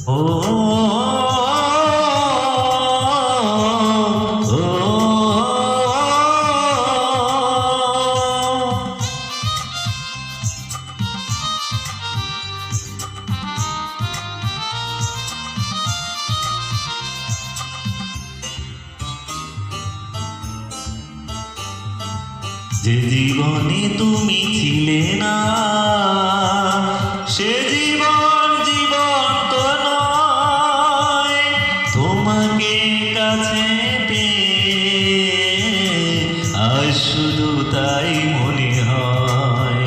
ও যে জীবনে তুমি ছিলে না সে জীবন জীবন্ত নয়। তোমাকে কাছে পেয়ে আজ শুধু তাই মনে হয়।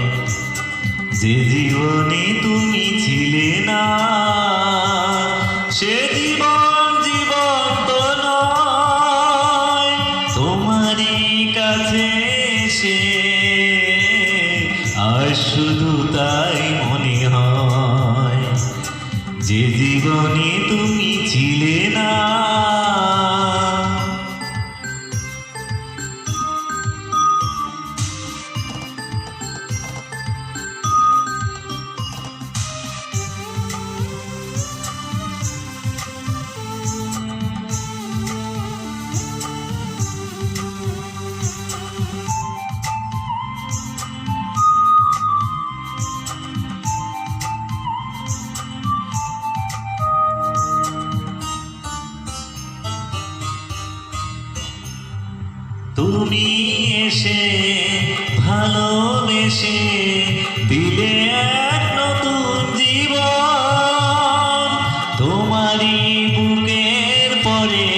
যে জীবনে তুমি ছিলে না সে জীবন জীবন্ত নয়। তোমারই কাছে আর শুধু তাই মনে হয়। যে জীবনে তুমি ছিলে না তুমি এসে ভালোবেসে দিলে এক নতুন জীবন। তোমারই বুকের পরে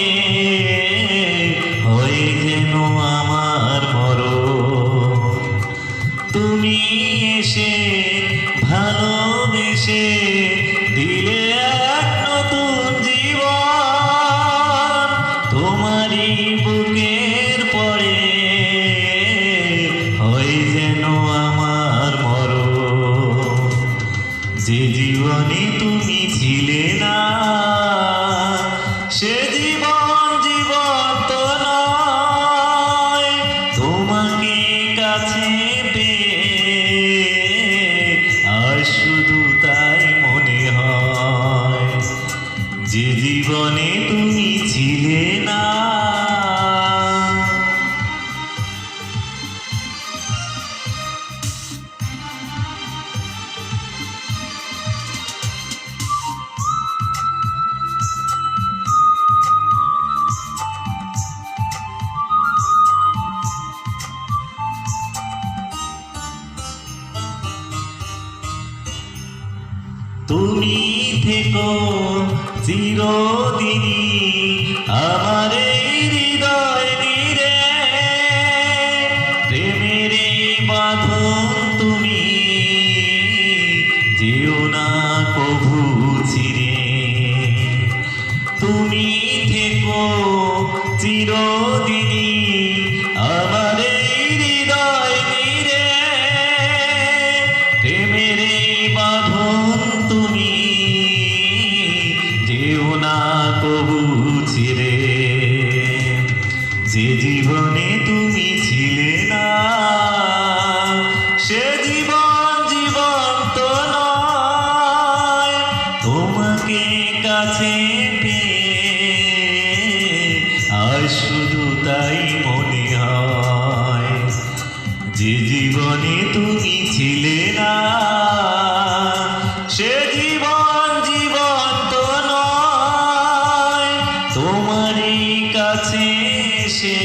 হয়ে যেন আমার মরণ। তুমি এসে ভালোবেসে দিলে এক নতুন জীবন। তোমারই বুকের পরে হয় যেন আমার মরণ। যে জীবনে তুমি ছিলে না সে জীবন জীবন্ত নয়। তোমাকে কাছে পেয়ে আর শুধু তাই মনে হয়। যে জীবনে তুমি ছিলে না তুমি থেকো চিরদিনই আমার এই হৃদয় নীড়ে। প্রেমের এই বাঁধন তুমি যেও না কভু ছিঁড়ে। তুমি থেকো চিরদিনই আমার এই হৃদয় নীড়ে। প্রেমের এই বাঁধন তুমি যেও না কবু ছিঁড়ে। যে জীবনে তুমি ছিলে না সে জীবন জীবন্ত নয়। তোমাকে কাছে পেয়ে আর শুধু তাই মনে হয়। যে জীবনে তুমি ছিলে না সে জীবন জীবন্ত নয়। তোমারই কাছে এসে